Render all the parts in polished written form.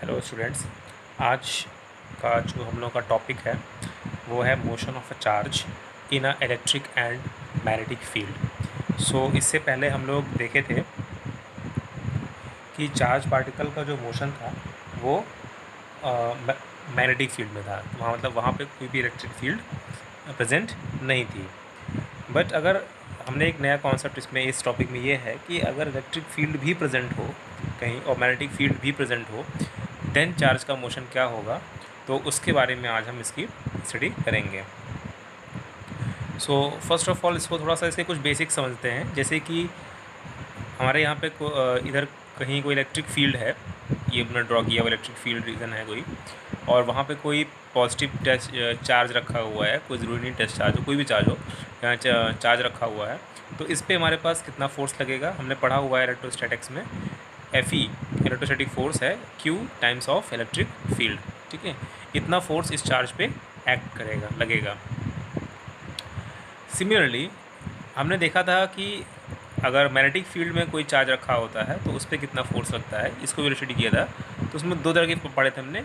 Hello students. आज का जो हम लोग का टॉपिक है वो है motion of a charge in a electric and magnetic field. So इससे पहले हम लोग देखे थे कि चार्ज पार्टिकल का जो मोशन था वो मैग्नेटिक फील्ड में था, वहाँ मतलब वहाँ पे कोई भी इलेक्ट्रिक फील्ड प्रेजेंट नहीं थी। बट अगर हमने एक नया कॉन्सेप्ट इसमें इस टॉपिक में ये है कि अगर इलेक्ट्रिक फील्ड भी प्रेजेंट हो कहीं और मैग्नेटिक फील्ड भी प्रेजेंट हो, देन चार्ज का मोशन क्या होगा, तो उसके बारे में आज हम इसकी स्टडी करेंगे। सो फर्स्ट ऑफ ऑल इसको थोड़ा सा इसके कुछ बेसिक समझते हैं। जैसे कि हमारे यहाँ पे इधर कहीं कोई इलेक्ट्रिक फील्ड है, ये हमने ड्रॉ किया हुआ इलेक्ट्रिक फील्ड रीजन है कोई, और वहाँ पे कोई पॉजिटिव टेस्ट चार्ज रखा हुआ है, कोई ज़रूरी नहीं टेस्ट चार्ज हो, कोई भी चार्ज हो, यहाँ चार्ज रखा हुआ है। तो इस पर हमारे पास कितना फोर्स लगेगा, हमने पढ़ा हुआ है इलेक्ट्रोस्टैटिक्स में, Fe इलेक्ट्रोस्टैटिक फोर्स है Q times of electric field. ठीक है, इतना फोर्स इस चार्ज पे एक्ट करेगा, लगेगा। सिमिलरली हमने देखा था कि अगर मैग्नेटिक फील्ड में कोई चार्ज रखा होता है तो उस पर कितना फोर्स लगता है, इसको भी स्टडी किया था। तो उसमें दो तरह के पढ़े थे हमने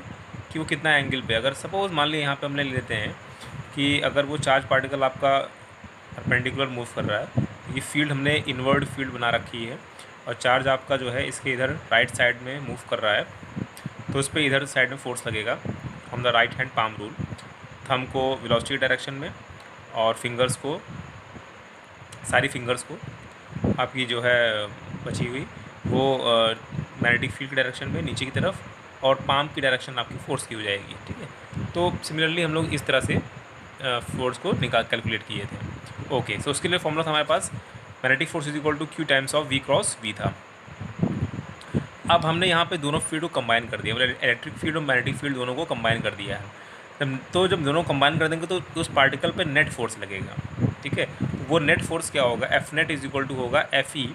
कि वो कितना एंगल पे, अगर सपोज मान लीजिए यहाँ पे हमने लेते हैं कि अगर वो चार्ज पार्टिकल आपका परपेंडिकुलर मूव कर रहा है, तो ये फील्ड हमने इनवर्ड फील्ड बना रखी है, और चार्ज आपका जो है इसके इधर राइट साइड में मूव कर रहा है, तो उस पर इधर साइड में फोर्स लगेगा from the right hand palm rule. Thumb को वेलोसिटी डायरेक्शन में और फिंगर्स को, सारी फिंगर्स को आपकी जो है बची हुई वो मैग्नेटिक फील्ड की डायरेक्शन में नीचे की तरफ, और पाम की डायरेक्शन आपकी फोर्स की हो जाएगी। ठीक है, तो सिमिलरली हम लोग इस तरह से फोर्स को कैलकुलेट किए थे। ओके, सो उसके लिए फॉर्मूला था हमारे पास magnetic force is equal to Q times of V cross V था। अब हमने यहाँ पे दोनों फील्ड को कंबाइन कर दिया, मतलब इलेक्ट्रिक फील्ड और मैग्नेटिक फील्ड दोनों को कंबाइन कर दिया है। तो जब दोनों कंबाइन कर देंगे तो उस पार्टिकल पे नेट फोर्स लगेगा। ठीक है, वो नेट फोर्स क्या होगा, F net is equal to होगा Fe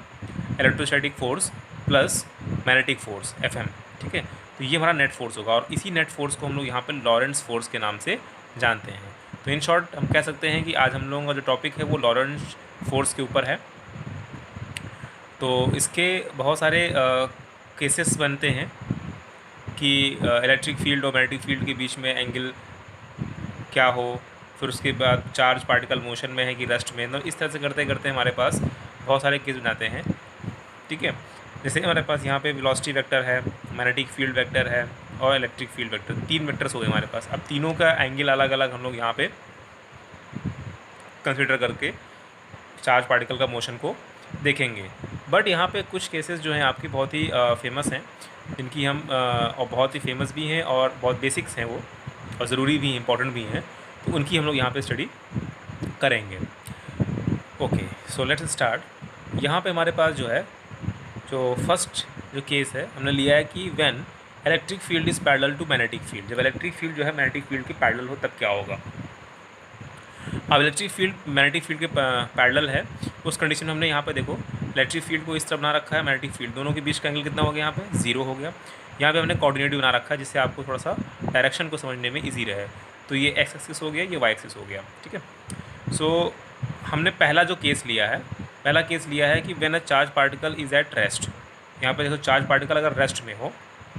electrostatic force plus magnetic force Fm। ठीक है, तो ये हमारा नेट फोर्स होगा, और इसी नेट फोर्स को हम लोग यहाँ पर लॉरेंट्ज फोर्स के नाम से जानते हैं। तो इन शॉर्ट हम कह सकते हैं कि आज हम लोगों का जो टॉपिक है वो लॉरेंट्ज फोर्स के ऊपर है। तो इसके बहुत सारे केसेस बनते हैं कि इलेक्ट्रिक फील्ड और मैग्नेटिक फील्ड के बीच में एंगल क्या हो, फिर उसके बाद चार्ज पार्टिकल मोशन में है कि रेस्ट में, तो इस तरह से करते करते हमारे पास बहुत सारे केस बनाते हैं। ठीक है, जैसे हमारे पास यहाँ पे वेलोसिटी वेक्टर है, मैग्नेटिक फील्ड वेक्टर है और इलेक्ट्रिक फील्ड वेक्टर, तीन वेक्टर्स हो गए हमारे पास। अब तीनों का एंगल अलग अलग हम लोग यहाँ पे कंसिडर करके चार्ज पार्टिकल का मोशन को देखेंगे। बट यहाँ पे कुछ केसेस जो हैं आपकी बहुत ही फेमस हैं, जिनकी हम और बहुत ही फेमस भी हैं और बहुत बेसिक्स हैं वो, और ज़रूरी भी हैं, इंपॉर्टेंट भी हैं, तो उनकी हम लोग यहाँ पे स्टडी करेंगे। Okay, so let's start. यहाँ पे हमारे पास जो है, जो फर्स्ट जो केस है हमने लिया है कि when electric field is parallel to magnetic field, जब इलेक्ट्रिक फील्ड जो है मैग्नेटिक फील्ड के पैरेलल हो तब क्या होगा। अब इलेक्ट्रिक फील्ड मैग्नेटिक फील्ड के पैरेलल है, उस कंडीशन में हमने यहाँ पे देखो इलेक्ट्रिक फील्ड को इस तरफ बना रखा है, मैग्नेटिक फील्ड, दोनों के बीच का एंगल कितना हो गया, यहाँ पे 0 हो गया। यहाँ पे हमने कोऑर्डिनेट बना रखा है जिससे आपको थोड़ा सा डायरेक्शन को समझने में ईजी रहे। तो ये एक्स एक्सिस हो गया, ये वाई एक्सिस हो गया। ठीक है, सो हमने पहला जो केस लिया है, पहला केस लिया है कि when a charge particle is at rest. यहाँ पे देखो चार्ज पार्टिकल अगर रेस्ट में हो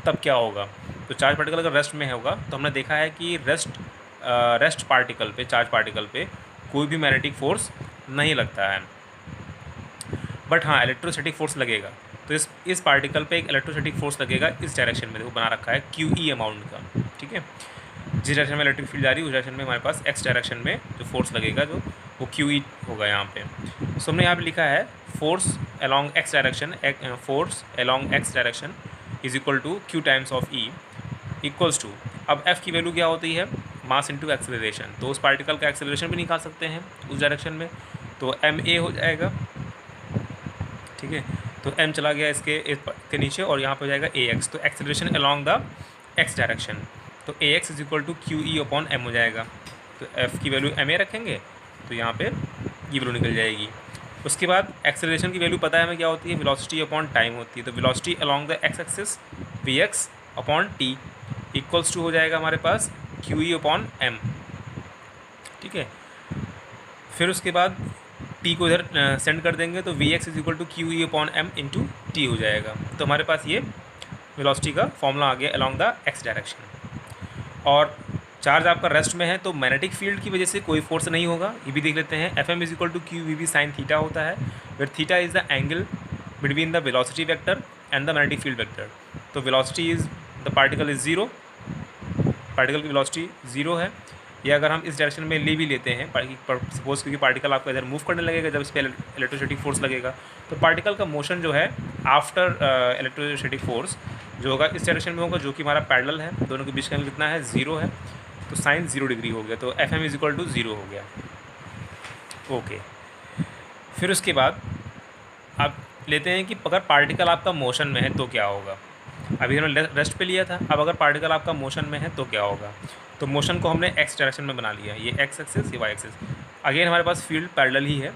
तब क्या होगा, तो चार्ज पार्टिकल अगर रेस्ट में होगा तो हमने देखा है कि रेस्ट पार्टिकल पे, चार्ज पार्टिकल पे कोई भी मैग्नेटिक फोर्स नहीं लगता है, बट हाँ इलेक्ट्रोस्टैटिक फोर्स लगेगा। तो इस पार्टिकल पे एक इलेक्ट्रोस्टैटिक फोर्स लगेगा इस डायरेक्शन में, देखो बना रखा है QE अमाउंट का। ठीक है, जिस डायरेक्शन में इलेक्ट्रिक फील्ड जा रही है उस डायरेक्शन में हमारे पास एक्स डायरेक्शन में जो फोर्स लगेगा जो वो QE होगा यहाँ पे। सो हमने यहाँ पे लिखा है force along x direction, force along x direction is equal to Q times of E equals to, अब F की वैल्यू क्या होती है, मास इंटू एक्सेलरेशन। तो उस पार्टिकल का एक्सेलरेशन भी निकाल सकते हैं उस डायरेक्शन में, तो ma हो जाएगा। ठीक है, तो m चला गया इसके नीचे और यहाँ पे हो जाएगा ax, तो acceleration along the x direction, तो ax is equal to QE upon m हो जाएगा। तो f की वैल्यू ma रखेंगे तो यहाँ पे ये वैल्यू निकल जाएगी। उसके बाद एक्सेलरेशन की वैल्यू पता है हमें क्या होती है, वेलोसिटी अपॉन टाइम होती है, तो velocity along the x axis vx upon t equals to हो जाएगा हमारे पास QE अपॉन m। ठीक है, फिर उसके बाद t को इधर सेंड कर देंगे तो Vx is equal to QE upon m into T हो जाएगा। तो हमारे पास ये वेलोसिटी का फॉर्मूला आ गया अलॉन्ग द एक्स डायरेक्शन। और चार्ज आपका रेस्ट में है तो मैग्नेटिक फील्ड की वजह से कोई फोर्स नहीं होगा, ये भी देख लेते हैं। F M is equal to Q V B sine theta होता है, where theta is the angle between the velocity vector and the magnetic field vector. तो velocity is the particle is zero, particle की velocity zero है। या अगर हम इस direction में ले भी लेते हैं, सपोज क्योंकि पार्टिकल आपको इधर मूव करने लगेगा जब इस पर इलेक्ट्रोस्टैटिक फोर्स लगेगा, तो पार्टिकल का मोशन जो है आफ्टर इलेक्ट्रोस्टैटिक फोर्स जो होगा इस डायरेक्शन में होगा, जो कि हमारा पैरेलल है, दोनों के बीच का एंगल कितना है, ज़ीरो है। तो साइन 0 डिग्री हो गया, तो f M is equal to zero हो गया। ओके, फिर उसके बाद आप लेते हैं कि अगर पार्टिकल आपका मोशन में है तो क्या होगा। अभी हमने रेस्ट पे लिया था, अब अगर पार्टिकल आपका मोशन में है तो क्या होगा। तो मोशन को हमने एक्स डायरेक्शन में बना लिया, ये एक्स एक्सिस, ये वाई एक्सिस। अगेन हमारे पास फील्ड पैरेलल ही है,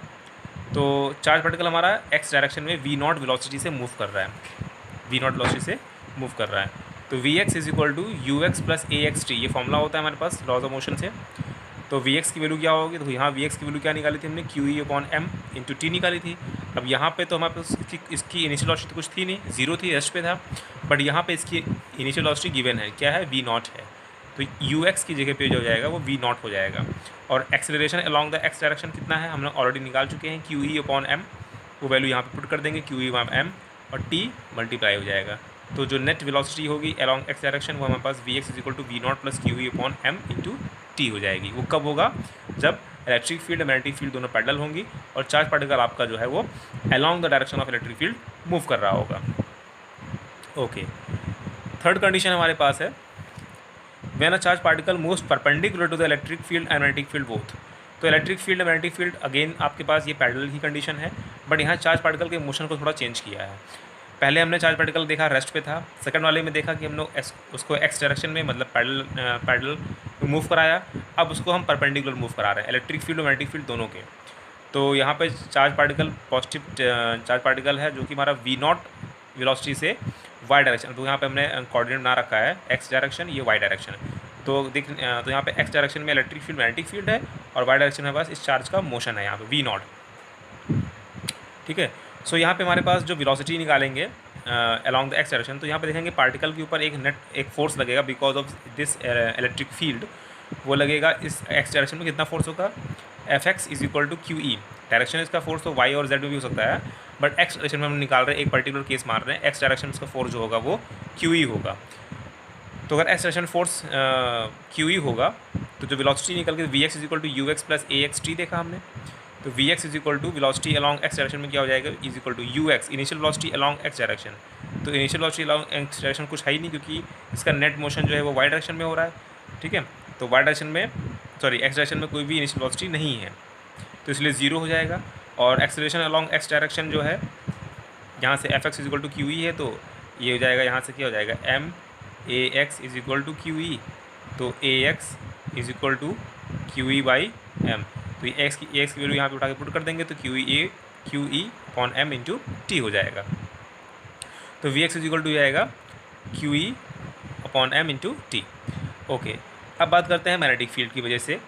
तो चार्ज पार्टिकल हमारा एक्स डायरेक्शन में वी नॉट वेलोसिटी से मूव कर रहा है, वी नॉट वेलोसिटी से मूव कर रहा है। तो we x is equal to you x plus A x t, ये फॉर्मूला होता है हमारे पास लॉज ऑफ मोशन से। तो वी एक्स की वैल्यू क्या होगी, तो यहाँ वी एक्स की वैल्यू क्या निकाली थी हमने, क्यू ई अपॉन एम इंटू टी निकाली थी। अब यहाँ पे तो हमारे पास इसकी इनिशियल वेलोसिटी कुछ थी नहीं, ज़ीरो थी, रेस्ट पे था। बट यहाँ पे इसकी इनिशियल वेलोसिटी गिवन है, क्या है, वी नॉट है। तो यू एक्स की जगह पे जो जाएगा वो वी नॉट हो जाएगा। और acceleration along the X direction कितना है, हमने ऑलरेडी निकाल चुके हैं, क्यू ई अपॉन एम, वो वैल्यू यहाँ पे पुट कर देंगे, क्यू ई अपॉन एम और टी मल्टीप्लाई हो जाएगा। तो जो नेट वेलोसिटी होगी अलॉन्ग एक्स डायरेक्शन वो हमारे पास V x is equal to V naught plus Q E upon M into T हो जाएगी। वो कब होगा, जब इलेक्ट्रिक फील्ड मैग्नेटिक फील्ड दोनों पैरेलल होंगी और चार्ज पार्टिकल आपका जो है वो along the direction of electric field move कर रहा होगा। ओके, थर्ड कंडीशन हमारे पास है, when a charge particle moves perpendicular to the electric field and magnetic field both. तो electric field magnetic field again आपके पास ये पैरेलल की कंडीशन है, बट यहाँ चार्ज पार्टिकल के मोशन को थोड़ा चेंज किया है। पहले हमने चार्ज पार्टिकल देखा रेस्ट पे था, सेकंड वाले में देखा कि हम लोग उसको एक्स डायरेक्शन में मतलब पैरेलल मूव कराया, अब उसको हम परपेंडिकुलर मूव करा रहे हैं, इलेक्ट्रिक फील्ड और मैग्नेटिक फील्ड दोनों के। तो यहाँ पे charge particle positive charge particle है जो कि हमारा वी नॉट वेलोसिटी से वाई डायरेक्शन, तो यहाँ पे हमने कोऑर्डिनेट बना रखा है एक्स डायरेक्शन, ये वाई डायरेक्शन है। तो तो यहाँ पे एक्स डायरेक्शन में इलेक्ट्रिक फील्ड मैग्नेटिक फील्ड है और वाई डायरेक्शन में बस इस चार्ज का मोशन है यहाँ पे वी नॉट। ठीक है, सो यहाँ पे हमारे पास जो वेलोसिटी निकालेंगे अलॉन्ग द एक्स डायरेक्शन, तो यहाँ पे देखेंगे पार्टिकल के ऊपर एक फोर्स लगेगा because of this electric field, वो लगेगा इस एक्स डायरेक्शन में। कितना फोर्स होगा, f x is equal to Q e, direction इसका फोर्स तो वाई और जेड में भी हो सकता है, बट एक्स डायरेक्शन में हम निकाल रहे हैं, एक पर्टिकुलर केस मार रहे हैं, एक्स डायरेक्शन इसका फोर्स जो होगा वो क्यू ई होगा। तो अगर X direction force Q E होगा तो जो वेलोसिटी निकल के V x is equal to you x plus A x T देखा हमने, तो we x is equal to velocity along x direction में क्या हो जाएगा, is equal to you X initial velocity along x direction. तो initial velocity along x direction कुछ है ही नहीं क्योंकि इसका नेट मोशन जो है वो वाई डायरेक्शन में हो रहा है। ठीक है, तो वाई डायरेक्शन में एक्स डायरेक्शन में कोई भी इनिशियल वेलोसिटी नहीं है, तो इसलिए ज़ीरो हो जाएगा। और एक्सेलरेशन अलॉन्ग एक्स डायरेक्शन जो है यहाँ से f x is equal to Q e है, तो ये हो जाएगा यहाँ से क्या हो जाएगा, M A X is equal to Q E, तो A X is equal to Q E by M. तो ये एक्स की वैल्यू यहाँ पे उठा के पुट कर देंगे, तो क्यू ई अपॉन एम इंटू टी हो जाएगा। तो we x is equal to जाएगा क्यू ई upon M into T. Okay, अब बात करते हैं मैग्नेटिक फील्ड की वजह से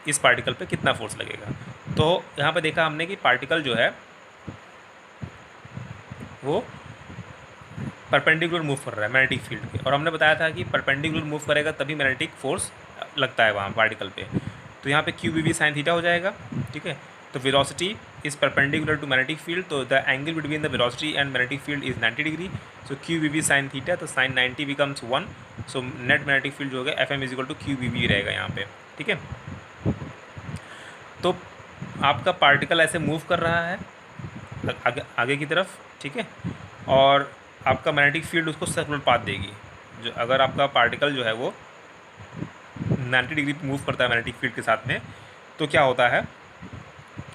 इस पार्टिकल पे कितना फोर्स लगेगा। तो यहाँ पे देखा हमने कि पार्टिकल जो है वो परपेंडिकुलर मूव कर रहा है मैग्नेटिक फील्ड के, और हमने बताया था कि परपेंडिकुलर मूव करेगा तभी मैग्नेटिक फोर्स लगता है वहाँ पार्टिकल पे। तो यहाँ पे Q V V sine theta हो जाएगा। ठीक है, तो velocity is perpendicular to magnetic field, तो the angle between the velocity and magnetic field is 90 degree. So Q V V sine theta, तो sine 90 becomes 1। So net magnetic field जो होगा F M is equal to Q V V रहेगा यहाँ पे। ठीक है, तो आपका पार्टिकल ऐसे मूव कर रहा है आगे की तरफ। ठीक है, और आपका मैग्नेटिक फील्ड उसको सर्कुलर पाथ देगी। जो अगर आपका पार्टिकल जो है वो 90 डिग्री मूव करता है मैग्नेटिक फील्ड के साथ में, तो क्या होता है,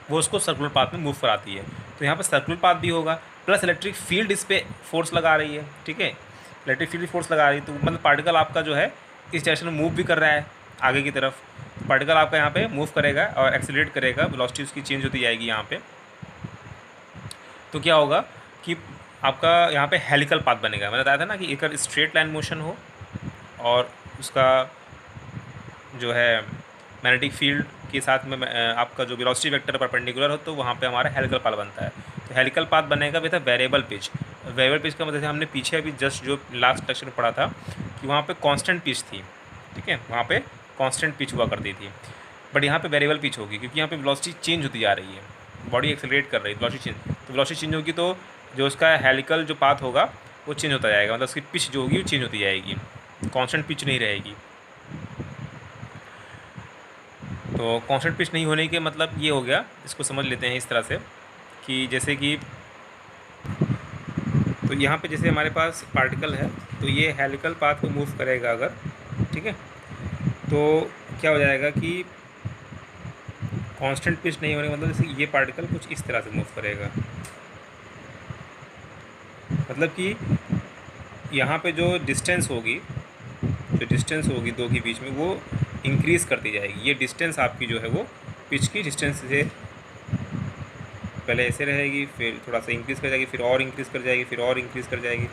वो उसको सर्कुलर पाथ में मूव कराती है। तो यहाँ पर सर्कुलर पाथ भी होगा, प्लस इलेक्ट्रिक फील्ड इस पर फोर्स लगा रही है। ठीक है, इलेक्ट्रिक फील्ड फोर्स लगा रही है, तो मतलब पार्टिकल आपका जो है इस डायरेक्शन में मूव भी कर रहा है आगे की तरफ। पार्टिकल आपका यहाँ पे मूव करेगा और एक्सीलरेट करेगा, वेलोसिटी उसकी चेंज होती जाएगी यहाँ पे। तो क्या होगा कि आपका यहाँ पे हेलिकल पाथ बनेगा। मैंने बताया था ना कि एक स्ट्रेट लाइन मोशन हो और उसका जो है मैग्नेटिक फील्ड के साथ में आपका जो वेलोसिटी वेक्टर परपेंडिकुलर हो, तो वहाँ पे हमारा हेलिकल पाथ बनता है। तो हेलिकल पाथ बनेगा with a variable pitch. Variable pitch का मतलब जैसे हमने पीछे अभी जस्ट जो लास्ट लेक्चर में पढ़ा था कि वहाँ पे कांस्टेंट पिच थी, ठीक है, वहाँ पे कांस्टेंट पिच हुआ करती थी, बट यहाँ पे वेरिएबल पिच होगी क्योंकि यहाँ पे वेलोसिटी चेंज होती जा रही है, बॉडी एक्सेलरेट कर रही है, वेलोसिटी चेंज, तो वेलोसिटी चेंज होगी तो जो उसका हेलिकल जो पाथ होगा वो चेंज होता जाएगा, मतलब उसकी पिच जो होगी वो चेंज होती जाएगी, कांस्टेंट पिच नहीं रहेगी। तो कांस्टेंट पिच नहीं होने के मतलब ये हो गया, इसको समझ लेते हैं इस तरह से कि जैसे कि तो यहाँ पे जैसे हमारे पास पार्टिकल है तो ये हेलिकल पाथ को मूव करेगा अगर, ठीक है, तो क्या हो जाएगा कि कांस्टेंट पिच नहीं होने का मतलब जैसे ये पार्टिकल कुछ इस तरह से मूव करेगा, मतलब कि यहाँ पे जो डिस्टेंस होगी दो के बीच में वो इंक्रीज़ करती जाएगी। ये डिस्टेंस आपकी जो है वो पिच की डिस्टेंस से पहले ऐसे रहेगी, फिर थोड़ा सा इंक्रीज़ कर जाएगी, फिर और इंक्रीज़ कर जाएगी, फिर और इंक्रीज़ कर जाएगी।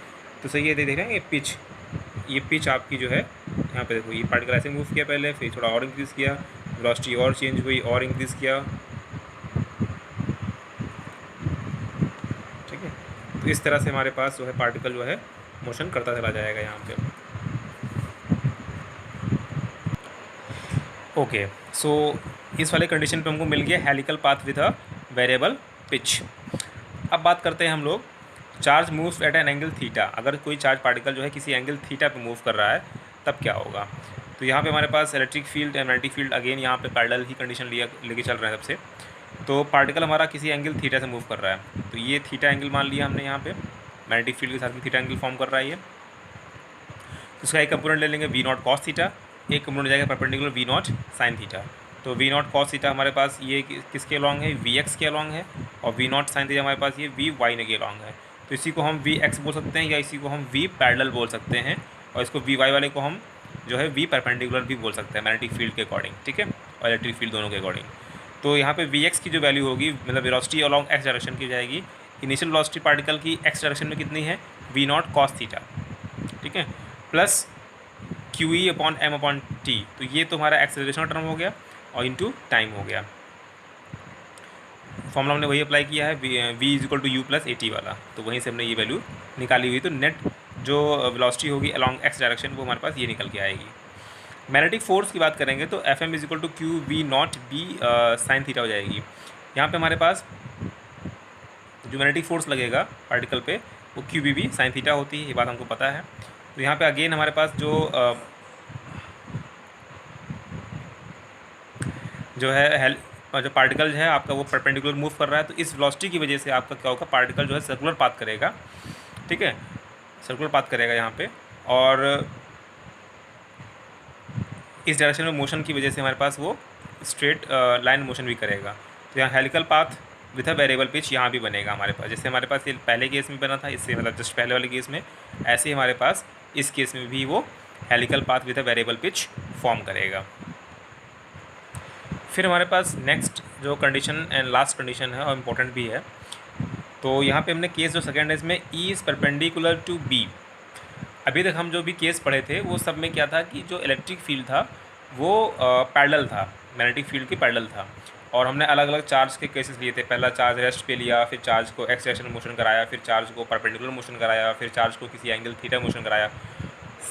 तो सही है, देख रहे हैं ये पिच आपकी जो है यहाँ पे देखो, ये पार्टिकल ऐसे मूव किया पहले, फिर थोड़ा और इंक्रीज़ किया, वेलोसिटी और चेंज हुई और इंक्रीज़ किया, ठीक है। तो इस तरह से हमारे पास जो है पार्टिकल जो है मोशन करता चला जाएगा यहाँ पे। ओके, सो इस वाले कंडीशन पे हमको मिल गया helical path with a variable pitch. अब बात करते हैं हम लोग charge moves eight an angle theta. अगर कोई चार्ज पार्टिकल जो है किसी एंगल थीटा पे मूव कर रहा है तब क्या होगा। तो यहाँ पे हमारे पास electric field and magnetic field again यहाँ पे पैरेलल ही कंडीशन लेके चल रहे हैं सबसे। तो पार्टिकल हमारा किसी एंगल थीटा से मूव कर रहा है, तो ये थीटा एंगल मान लिया हमने यहाँ पे, मैग्नेटिक फील्ड के साथ में थीटा एंगल फॉर्म कर रहा है ये। तो उसका एक कंपोनेंट ले लेंगे वी नॉट कॉस थीटा, एक कंपोनेंट हो जाएगा perpendicular v not sine theta. तो वी नॉट कॉस थीटा हमारे पास ये किसके अलॉन्ग है, वी एक्स के अलॉन्ग है, और वी नॉट साइन थीटा हमारे पास ये वी वाई के अलॉन्ग है। तो इसी को हम वी एक्स बोल सकते हैं या इसी को हम वी पैरेलल बोल सकते हैं, और इसको वी वाई वाले को हम जो है वी परपेंडिकुलर भी बोल सकते हैं मैग्नेटिक फील्ड के अकॉर्डिंग, ठीक है, और इलेक्ट्रिक फील्ड दोनों के अकॉर्डिंग। तो यहाँ पे वी एक्स की जो वैल्यू होगी मतलब वेलोसिटी अलॉन्ग एक्स डायरेक्शन की जाएगी। इनिशियल वेलोसिटी पार्टिकल की एक्स डायरेक्शन में कितनी है, वी नॉट कॉस थीटा, ठीक है, plus Q E upon m upon t. तो ये तो हमारा एक्सेलरेशन का टर्म हो गया और इनटू टाइम हो गया। फॉर्मूला हमने वही अप्लाई किया है v is equal to u plus a t वाला, तो वहीं से हमने ये वैल्यू निकाली हुई। तो नेट जो वेलोसिटी होगी अलॉन्ग एक्स डायरेक्शन वो हमारे पास ये निकल के आएगी। मैग्नेटिक फोर्स की बात करेंगे तो f M is equal to Q v not b sine theta हो जाएगी। यहाँ पे हमारे पास जो मैग्नेटिक फोर्स लगेगा पार्टिकल पे वो क्यू बी भी साइन थीटा होती है, ये बात हमको पता है। तो यहाँ पे अगेन हमारे पास जो है जो पार्टिकल है आपका वो परपेंडिकुलर मूव कर रहा है, तो इस वेलोसिटी की वजह से आपका क्या होगा, पार्टिकल जो है सर्कुलर पाथ करेगा, ठीक है, सर्कुलर पाथ करेगा यहाँ पे, और इस डायरेक्शन में मोशन की वजह से हमारे पास वो स्ट्रेट लाइन मोशन भी करेगा। तो यहाँ helical path with a variable pitch यहाँ भी बनेगा हमारे पास, जैसे हमारे पास ये पहले केस में बना था, इससे मतलब जस्ट पहले वाले केस में, ऐसे ही हमारे पास इस केस में भी वो helical path with a variable pitch form करेगा। फिर हमारे पास नेक्स्ट जो कंडीशन एंड लास्ट कंडीशन है और इम्पोर्टेंट भी है, तो यहाँ पे हमने केस जो सेकेंड है इसमें E is perpendicular to be. अभी तक हम जो भी केस पढ़े थे वो सब में क्या था कि जो इलेक्ट्रिक फील्ड था वो पैरेलल था, मैग्नेटिक फील्ड के पैरेलल था, और हमने अलग अलग चार्ज के केसेस लिए थे। पहला चार्ज रेस्ट पे लिया, फिर चार्ज को एक्स डायरेक्शन मोशन कराया, फिर चार्ज को परपेंडिकुलर मोशन कराया, फिर चार्ज को किसी एंगल थीटा मोशन कराया।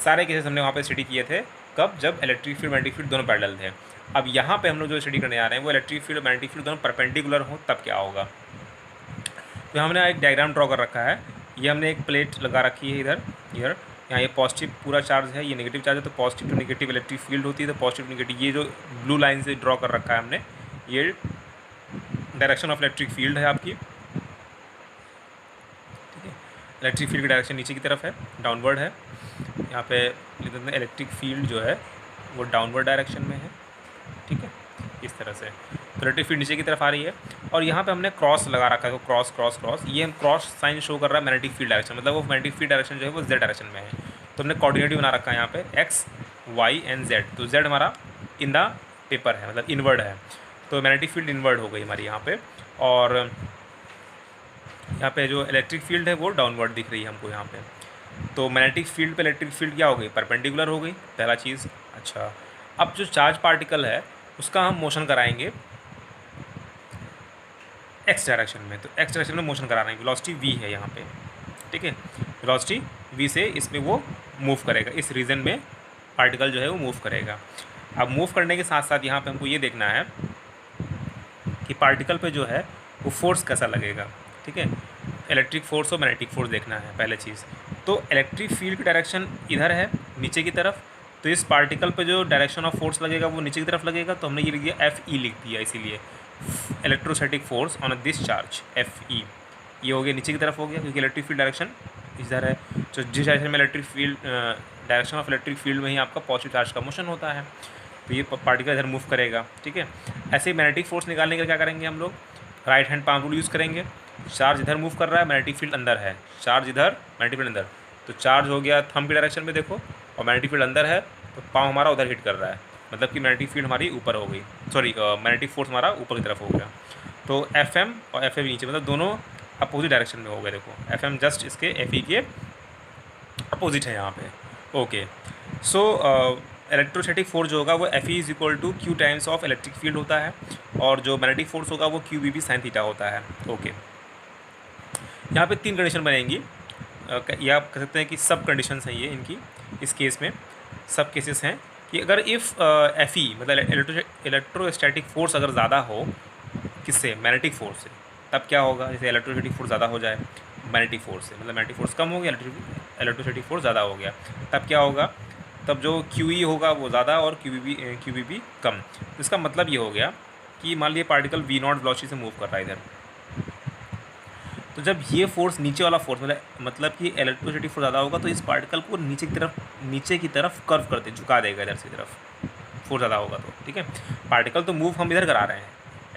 सारे केसेस हमने वहाँ पे स्टडी किए थे, कब, जब इलेक्ट्रिक फील्ड मैग्नेटिक फील्ड दोनों पैरेलल थे। अब यहाँ पे हम लोग जो स्टडी करने आ रहे हैं वो इलेक्ट्रिक फील्ड मैग्नेटिक फील्ड दोनों परपेंडिकुलर हो तब क्या होगा। तो हमने एक डायग्राम ड्रॉ कर रखा है, ये हमने एक प्लेट लगा रखी है इधर, यहाँ ये पॉजिटिव पूरा चार्ज है, ये नेगेटिव चार्ज है, तो positive to negative electric field होती है। तो पॉजिटिव टू नेगेटिव ये जो ब्लू लाइन से ड्रॉ कर रखा है हमने, ये डायरेक्शन ऑफ इलेक्ट्रिक फील्ड है आपकी, ठीक है। इलेक्ट्रिक फील्ड की डायरेक्शन नीचे की तरफ है, डाउनवर्ड है। यहाँ पे इलेक्ट्रिक फील्ड जो है वो डाउनवर्ड डायरेक्शन में है, ठीक है, इस तरह से। तो इलेक्ट्रिक फील्ड नीचे की तरफ आ रही है, और यहाँ पे हमने क्रॉस लगा रखा है, तो क्रॉस क्रॉस क्रॉस, ये हम क्रॉस साइन शो कर रहा है मैग्नेटिक फील्ड डायरेक्शन, मतलब वो मैग्नेटिक फील्ड डायरेक्शन जो है वो जेड डायरेक्शन में है। तो हमने कोऑर्डिनेट बना रखा है यहाँ पे एक्स वाई एंड जेड। तो जेड हमारा इन द पेपर है, मतलब इनवर्ड है, तो मैग्नेटिक फील्ड इनवर्ड हो गई हमारी यहाँ पे, और यहाँ पे जो इलेक्ट्रिक फील्ड है वो डाउनवर्ड दिख रही है हमको यहाँ पे। तो मैग्नेटिक फील्ड पे इलेक्ट्रिक फील्ड क्या हो गई, परपेंडिकुलर हो गई, पहला चीज़। अच्छा, अब जो चार्ज पार्टिकल है उसका हम मोशन कराएंगे एक्स डायरेक्शन में, तो एक्स डायरेक्शन में मोशन करा रहे हैं, वेलोसिटी वी है यहाँ पे, ठीक है। वेलोसिटी v से इसमें वो मूव करेगा, इस रीजन में पार्टिकल जो है वो मूव करेगा। अब मूव करने के साथ साथ यहाँ पे हमको ये देखना है कि पार्टिकल पे जो है वो फोर्स कैसा लगेगा, ठीक है। इलेक्ट्रिक फोर्स और मैग्नेटिक फोर्स देखना है पहले चीज़। तो इलेक्ट्रिक फील्ड की डायरेक्शन इधर है नीचे की तरफ, तो इस पार्टिकल पे जो डायरेक्शन ऑफ फोर्स लगेगा वो नीचे की तरफ लगेगा, तो हमने ये लिख दिया FE लिख दिया, इसीलिए electrostatic force on this charge FE, ये हो गया नीचे की तरफ हो गया, क्योंकि इलेक्ट्रिक फील्ड डायरेक्शन इधर है। तो जिस डायरेक्शन में electric field direction of electric field में ही आपका पॉजिटिव चार्ज का मोशन होता है, तो ये पार्टिकल इधर मूव करेगा, ठीक है। ऐसे ही मैग्नेटिक फोर्स निकालने के लिए क्या करेंगे हम लोग, right hand palm rule use करेंगे। चार्ज इधर मूव कर रहा है, मैग्नेटिक फील्ड अंदर है, चार्ज इधर मैग्नेटिक फील्ड अंदर, तो चार्ज हो गया थंब की डायरेक्शन में देखो, और मैग्नेटिक फील्ड अंदर है तो पाँव हमारा उधर हिट कर रहा है, मतलब कि मैग्नेटिक फील्ड हमारी ऊपर हो गई, सॉरी मैग्नेटिक फोर्स हमारा ऊपर की तरफ हो गया। तो FM और FA नीचे, मतलब दोनों अपोजिट डायरेक्शन में हो गए। देखो FM जस्ट इसके FE के अपोजिट है यहाँ पे। ओके, सो इलेक्ट्रोस्टैटिक फोर्स जो होगा वो FE is equal to Q times of electric field होता है, और जो मैग्नेटिक फोर्स होगा वो QBB sin थीटा होता है। ओके, यहाँ पे 3 कंडीशन बनेंगी, या आप कह सकते हैं कि सब कंडीशंस हैं ये इनकी, इस केस में सब केसेस हैं कि अगर इफ़ FE मतलब इलेक्ट्रोस्टैटिक फोर्स अगर ज़्यादा हो किससे, मैग्नेटिक फोर्स से, तब क्या होगा, जैसे इलेक्ट्रोस्टैटिक फोर्स ज़्यादा हो जाए मैग्नेटिक फोर्स से, मतलब मैग्नेटिक फोर्स कम हो गया, इलेक्ट्रोस्टैटिक फोर्स ज़्यादा हो गया, तब क्या होगा, तब जो QE होगा वो ज़्यादा और QBB कम। तो इसका मतलब ये हो गया कि मान लीजिए पार्टिकल V0 वेलोसिटी से मूव कर रहा है इधर, तो जब ये फोर्स नीचे वाला फोर्स मतलब कि इलेक्ट्रोस्टैटिक फोर्स ज़्यादा होगा तो इस पार्टिकल को नीचे की तरफ कर्व करते झुका देगा इधर से तरफ, फोर्स ज़्यादा होगा तो, ठीक है। पार्टिकल तो मूव हम इधर करा रहे हैं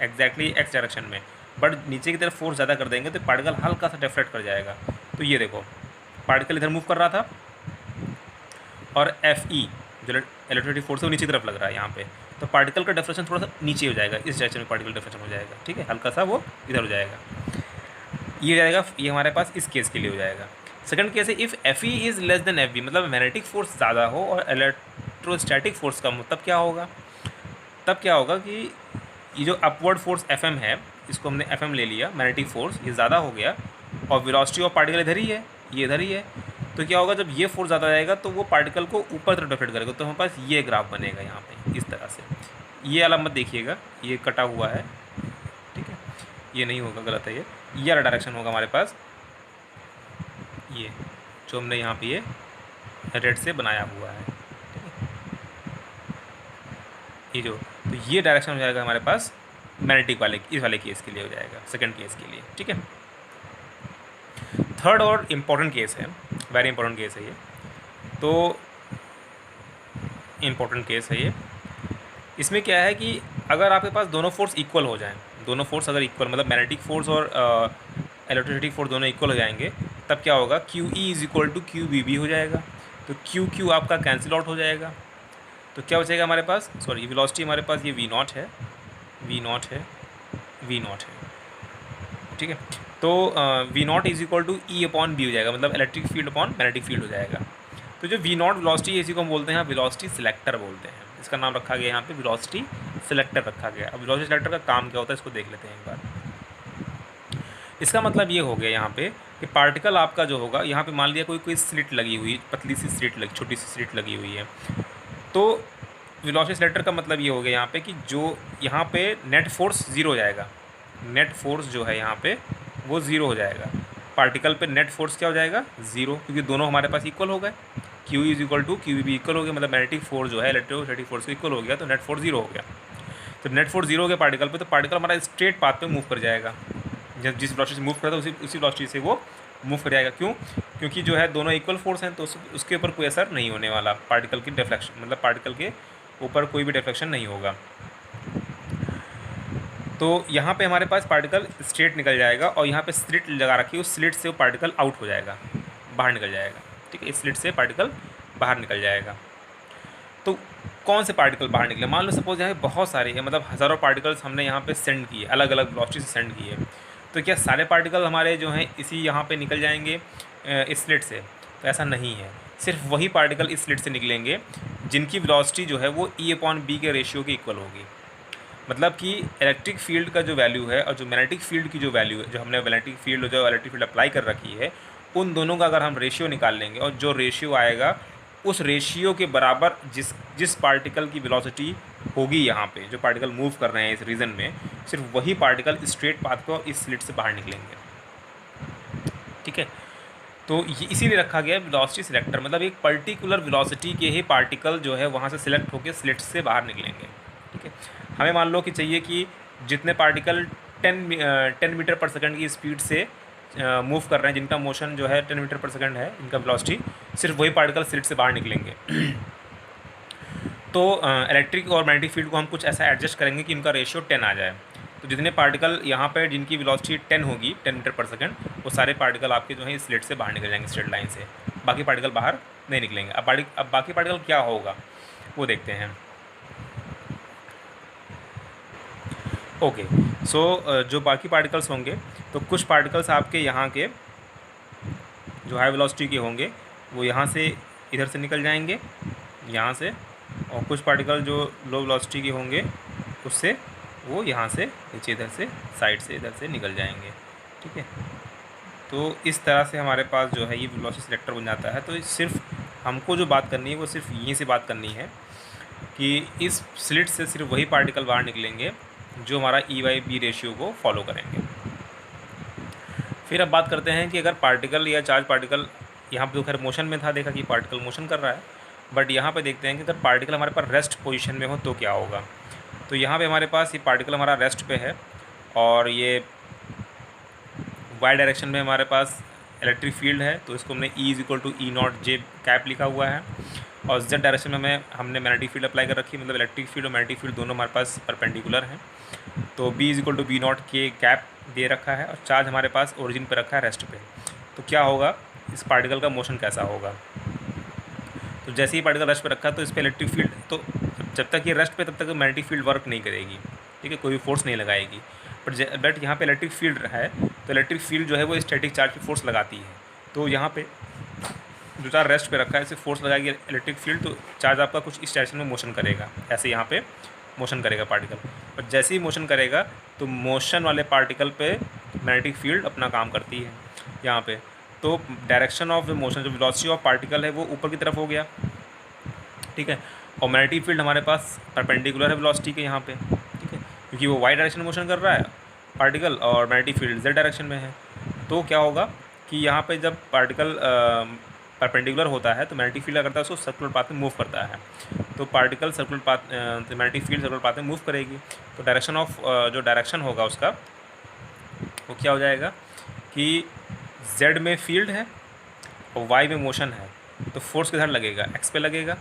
एग्जैक्टली X डायरेक्शन में, बट नीचे की तरफ फोर्स ज़्यादा कर देंगे तो पार्टिकल हल्का सा डिफ्लेक्ट कर जाएगा। तो ये देखो पार्टिकल इधर मूव कर रहा था और FE जो इलेक्ट्रोस्टैटिक फोर्स है वो नीचे की तरफ लग रहा है यहाँ पे, तो पार्टिकल का डिफ्लेक्शन थोड़ा सा नीचे हो जाएगा, इस डायरेक्शन में पार्टिकल डिफ्लेक्शन हो जाएगा, ठीक है, हल्का सा वो इधर हो जाएगा, ये हो जाएगा, ये हमारे पास इस केस के लिए हो जाएगा। सेकंड केस है if FE is less than FB, मतलब मैग्नेटिक फोर्स ज़्यादा हो और इलेक्ट्रोस्टैटिक फोर्स कम हो, तब क्या होगा, कि ये जो अपवर्ड फोर्स FM है, इसको हमने FM ले लिया, मैग्नेटिक फोर्स ये ज़्यादा हो गया और वेलोसिटी ऑफ पार्टिकल इधर ही है, ये इधर ही है, तो क्या होगा, जब ये फोर्स ज़्यादा जाएगा तो वो पार्टिकल को ऊपर तरफ डिफ्लेक्ट करेगा, तो हमारे पास ये ग्राफ बनेगा यहाँ पे इस तरह से। ये वाला मत देखिएगा, ये कटा हुआ है, ठीक है, ये नहीं होगा, गलत है, ये वाला डायरेक्शन होगा हमारे पास, ये जो हमने यहाँ पे ये रेड से बनाया हुआ है, ठीक है, ये जो, तो ये डायरेक्शन हो जाएगा हमारे पास मैग्नेटिक वाले, इस वाले केस के लिए हो जाएगा, सेकंड केस के लिए, ठीक है। थर्ड और इम्पोर्टेंट केस है, वेरी इंपॉर्टेंट केस है ये, तो इम्पोर्टेंट केस है ये। इसमें क्या है कि अगर आपके पास दोनों फोर्स इक्वल हो जाएं, दोनों फोर्स अगर इक्वल, मतलब मैग्नेटिक फोर्स और इलेक्ट्रोस्टैटिक फोर्स दोनों इक्वल हो जाएंगे, तब क्या होगा, QE is equal to QBB हो जाएगा, तो QQ आपका कैंसिल आउट हो जाएगा, तो क्या बचेगा हमारे पास, सॉरी वेलोसिटी हमारे पास ये V0 है, ठीक है, तो V0 is equal to E upon B हो जाएगा, मतलब electric field upon magnetic field हो जाएगा। तो जो V0 वेलोसिटी इसी को हम बोलते हैं वेलोसिटी सिलेक्टर बोलते हैं, इसका नाम रखा गया यहाँ पे वेलोसिटी सिलेक्टर रखा गया। अब वेलोसिटी सिलेक्टर का काम क्या होता है इसको देख लेते हैं एक बार। इसका मतलब ये हो गया यहाँ पे कि पार्टिकल आपका जो होगा, यहाँ पे मान लिया कोई स्लिट लगी हुई, पतली सी स्लिट लगी, छोटी सी स्लिट लगी हुई है, तो वेलोसिटी सिलेक्टर का मतलब ये हो गया यहाँ पे कि जो यहाँ पे नेट फोर्स ज़ीरो हो जाएगा, नेट फोर्स जो है यहाँ पे वो ज़ीरो हो जाएगा, पार्टिकल पे नेट फोर्स क्या हो जाएगा, ज़ीरो, क्योंकि दोनों हमारे पास इक्वल हो गए, QE is equal to QBB equal हो गया, मतलब मैग्नेटिक फोर्स जो है इलेक्ट्रोस्टैटिक फोर्स को इक्वल हो गया, तो नेट फोर्स ज़ीरो हो गया। तो नेट फोर्स ज़ीरो हो गया पार्टिकल पे, तो पार्टिकल हमारा स्ट्रेट पाथ पे मूव कर जाएगा, जब जिस वेलोसिटी से मूव कर रहा था उसी वेलोसिटी से वो मूव कर जाएगा। क्यों, क्योंकि जो है दोनों इक्वल फोर्स हैं, तो उसके ऊपर कोई असर नहीं होने वाला, पार्टिकल की डिफ्लेक्शन, मतलब पार्टिकल के ऊपर कोई भी डिफ्लेक्शन नहीं होगा। तो यहाँ पे हमारे पास पार्टिकल स्ट्रेट निकल जाएगा और यहाँ पे स्लिट लगा रखी है, उस स्लिट से वो पार्टिकल आउट हो जाएगा, बाहर निकल जाएगा, ठीक है, इस स्लिट से पार्टिकल बाहर निकल जाएगा। तो कौन से पार्टिकल बाहर निकले, मान लो सपोज यहाँ पे बहुत सारे हैं, मतलब हज़ारों पार्टिकल्स हमने यहाँ पे सेंड किए, अलग अलग वेलोसिटी से सेंड किए, तो क्या सारे पार्टिकल हमारे जो हैं इसी यहाँ पे निकल जाएंगे इस स्लिट से, तो ऐसा नहीं है, सिर्फ वही पार्टिकल इस स्लिट से निकलेंगे जिनकी वेलोसिटी जो है वो E अपॉन B के रेशियो के इक्वल होगी। मतलब कि इलेक्ट्रिक फील्ड का जो वैल्यू है और जो मैग्नेटिक फील्ड की जो वैल्यू है, जो हमने मैग्नेटिक फील्ड जो इलेक्ट्रिक फील्ड अप्लाई कर रखी है, उन दोनों का अगर हम रेशियो निकाल लेंगे और जो रेशियो आएगा उस रेशियो के बराबर जिस जिस पार्टिकल की वेलोसिटी होगी यहाँ पे, जो पार्टिकल मूव कर रहे हैं इस रीजन में, सिर्फ वही पार्टिकल स्ट्रेट पाथ को इस स्लिट से बाहर निकलेंगे। ठीक है, तो ये इसीलिए रखा गया है वेलोसिटी सिलेक्टर, मतलब एक पर्टिकुलर वेलोसिटी के ही पार्टिकल जो है वहाँ से सिलेक्ट होकर स्लिट से बाहर निकलेंगे। ठीक है, हमें मान लो कि चाहिए कि जितने पार्टिकल 10 मीटर पर सेकंड की स्पीड से मूव कर रहे हैं, जिनका मोशन जो है 10 मीटर पर सेकंड है, इनका वेलोसिटी, सिर्फ वही पार्टिकल स्लिट से बाहर निकलेंगे। तो इलेक्ट्रिक और मैग्नेटिक फील्ड को हम कुछ ऐसा एडजस्ट करेंगे कि इनका रेशियो 10 आ जाए। तो जितने पार्टिकल यहाँ पर जिनकी वेलोसिटी 10 होगी, 10 मीटर पर सेकंड, वो सारे पार्टिकल आपके जो है इस स्लिट से बाहर निकल जाएंगे स्ट्रेट लाइन से, बाकी पार्टिकल बाहर नहीं निकलेंगे। अब बाकी पार्टिकल क्या होगा वो देखते हैं। ओके, सो जो बाकी पार्टिकल्स होंगे, तो कुछ पार्टिकल्स आपके यहाँ के जो हाई वेलोसिटी के होंगे वो यहाँ से इधर से निकल जाएंगे, यहाँ से, और कुछ पार्टिकल जो लो वेलोसिटी के होंगे उससे वो यहाँ से नीचे इधर से साइड से इधर से निकल जाएंगे। ठीक है, तो इस तरह से हमारे पास जो है ये वेलोसिटी सिलेक्टर बन जाता है। तो सिर्फ हमको जो बात करनी है वो सिर्फ यहीं से बात करनी है कि इस स्लिट से सिर्फ वही पार्टिकल बाहर निकलेंगे जो हमारा E/B रेशियो को फॉलो करेंगे। फिर अब बात करते हैं कि अगर पार्टिकल या चार्ज पार्टिकल, यहाँ पर तो खैर मोशन में था, देखा कि पार्टिकल मोशन कर रहा है, बट यहाँ पे देखते हैं कि अगर पार्टिकल हमारे पास रेस्ट पोजीशन में हो तो क्या होगा। तो यहाँ पे हमारे पास ये पार्टिकल हमारा रेस्ट पे है और ये वाई डायरेक्शन में हमारे पास इलेक्ट्रिक फील्ड है, तो इसको हमने E=E0J कैप लिखा हुआ है, और Z डायरेक्शन में हमने मैग्नेटिक फील्ड अप्लाई कर रखी है, मतलब इलेक्ट्रिक फील्ड और मैग्नेटिक फील्ड दोनों हमारे पास परपेंडिकुलर हैं। तो B=B0K कैप दे रखा है और चार्ज हमारे पास ओरिजिन पे रखा है रेस्ट पे। तो क्या होगा, इस पार्टिकल का मोशन कैसा होगा। तो जैसे ही पार्टिकल रेस्ट पे रखा है तो इस पर इलेक्ट्रिक फील्ड, तो जब तक ये रेस्ट पे तब तक मैग्नेटिक फील्ड वर्क नहीं करेगी। ठीक है, कोई भी फोर्स नहीं लगाएगी। बट यहाँ पे इलेक्ट्रिक फील्ड है तो इलेक्ट्रिक फील्ड जो है वो स्टैटिक चार्ज पे फोर्स लगाती है। तो यहाँ पे जो चार्ज रेस्ट पे रखा है इसे फोर्स लगाएगी इलेक्ट्रिक फील्ड, तो चार्ज आपका कुछ इस डायरेक्शन में मोशन करेगा, ऐसे यहाँ पे मोशन करेगा पार्टिकल। और जैसे ही मोशन करेगा तो मोशन वाले पार्टिकल पे मैग्नेटिक फील्ड अपना काम करती है यहाँ पे। तो डायरेक्शन ऑफ द मोशन, जो वेलोसिटी ऑफ पार्टिकल है वो ऊपर की तरफ हो गया। ठीक है, और मैग्नेटिक फील्ड हमारे पास परपेंडिकुलर है वेलोसिटी के यहाँ पे। ठीक है, क्योंकि वो वाई डायरेक्शन में मोशन कर रहा है पार्टिकल और मैग्नेटिक फील्ड Z डायरेक्शन में है। तो क्या होगा कि यहाँ पे जब पार्टिकल परपेंडिकुलर होता है तो मैग्नेटिक फील्ड करता है उसको सर्कुलर पाथ में मूव करता है। तो पार्टिकल सर्कुलर पाथ, तो मैग्नेटिक फील्ड सर्कुलर पाथ में मूव करेगी। तो डायरेक्शन ऑफ जो डायरेक्शन होगा उसका वो क्या हो जाएगा कि Z में फील्ड है और Y में मोशन है, तो फोर्स किधर लगेगा, X पे लगेगा।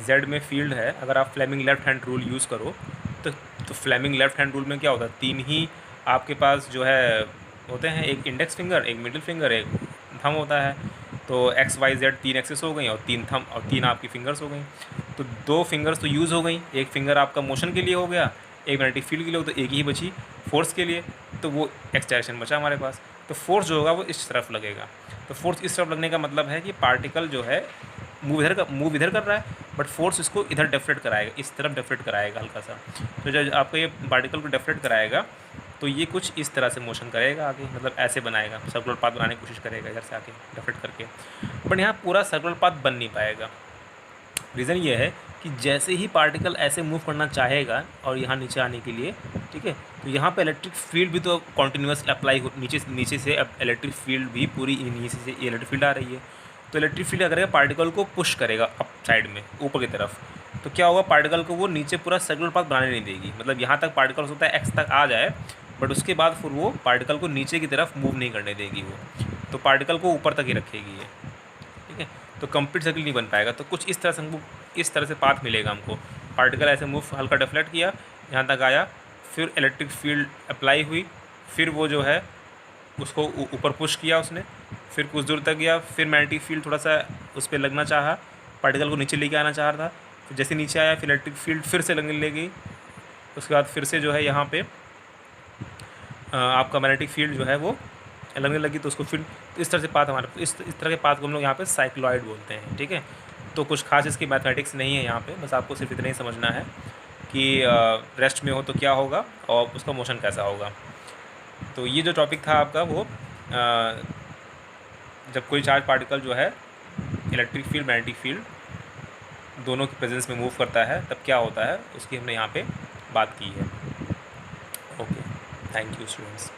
Z में फील्ड है, अगर आप Fleming left hand rule use करो तो फ्लेमिंग लेफ्ट हैंड रूल में क्या होता है, 3 ही आपके पास जो है होते हैं, एक इंडेक्स फिंगर, एक मिडिल फिंगर, एक थंब होता है। तो X Y Z 3 एक्सेस हो गई और 3 थंब और 3 आपकी फिंगर्स हो गई। तो 2 फिंगर्स तो यूज़ हो गई, एक फिंगर आपका मोशन के लिए हो गया, एक मैग्नेटिक फील्ड के लिए हो, तो एक ही बची फोर्स के लिए, तो वो X डायरेक्शन बचा हमारे पास। तो फोर्स जो होगा वो इस तरफ लगेगा। तो फोर्स इस तरफ लगने का मतलब है कि पार्टिकल जो है मूव इधर कर रहा है, बट फोर्स इसको इधर डेफ्लेक्ट कराएगा, इस तरफ डेफ्लेक्ट कराएगा हल्का सा। तो जब आपको ये पार्टिकल को डेफ्लेक्ट कराएगा तो ये कुछ इस तरह से मोशन करेगा आगे, मतलब ऐसे बनाएगा, सर्कुलर पाथ बनाने की कोशिश करेगा इधर से आके डेफ्लेक्ट करके। बट यहाँ पूरा सर्कुलर पाथ बन नहीं पाएगा। रीज़न ये है कि जैसे ही पार्टिकल ऐसे मूव करना चाहेगा और यहाँ नीचे आने के लिए, ठीक है, तो यहाँ पे इलेक्ट्रिक फील्ड भी तो कॉन्टीन्यूस अप्लाई हो, नीचे से इलेक्ट्रिक फील्ड भी पूरी नीचे से इलेक्ट्रिक फील्ड आ रही है। तो इलेक्ट्रिक फील्ड क्या करेगा, पार्टिकल को पुश करेगा अप साइड में, ऊपर की तरफ। तो क्या होगा, पार्टिकल को वो नीचे पूरा सर्कुलर पाथ बनाने नहीं देगी। मतलब यहाँ तक पार्टिकल हो सकता है X तक आ जाए, बट उसके बाद फिर वो पार्टिकल को नीचे की तरफ मूव नहीं करने देगी वो, तो पार्टिकल को ऊपर तक ही रखेगी ये। ठीक है, तो कंप्लीट सर्किल नहीं बन पाएगा। तो कुछ इस तरह से हमको, इस तरह से पाथ मिलेगा हमको। पार्टिकल ऐसे मूव, हल्का डिफ्लेक्ट किया, यहाँ तक आया, फिर इलेक्ट्रिक फील्ड अप्लाई हुई, फिर वो जो है उसको ऊपर पुश किया उसने, फिर कुछ दूर तक गया, फिर मैग्नेटिक फील्ड थोड़ा सा उस पर लगना चाहा, पार्टिकल को नीचे लेके आना चाह रहा था। फिर जैसे नीचे आया फिर इलेक्ट्रिक फील्ड फिर से लगने लगी, उसके बाद फिर से जो है यहाँ पे आपका मैग्नेटिक फील्ड जो है वो लगने लगी। तो उसको फिर तो इस तरह से पाथ हमारे, इस तरह के पाथ को हम लोग यहाँ पे साइक्लॉइड बोलते हैं। ठीक है, तो कुछ खास इसकी मैथमेटिक्स नहीं है यहाँ पे, बस आपको सिर्फ इतना ही समझना है कि रेस्ट में हो तो क्या होगा और उसका मोशन कैसा होगा। तो ये जो टॉपिक था आपका वो जब कोई चार्ज पार्टिकल जो है इलेक्ट्रिक फील्ड मैग्नेटिक फील्ड दोनों की प्रेजेंस में मूव करता है तब क्या होता है उसकी हमने यहाँ पे बात की है। Okay, thank you students.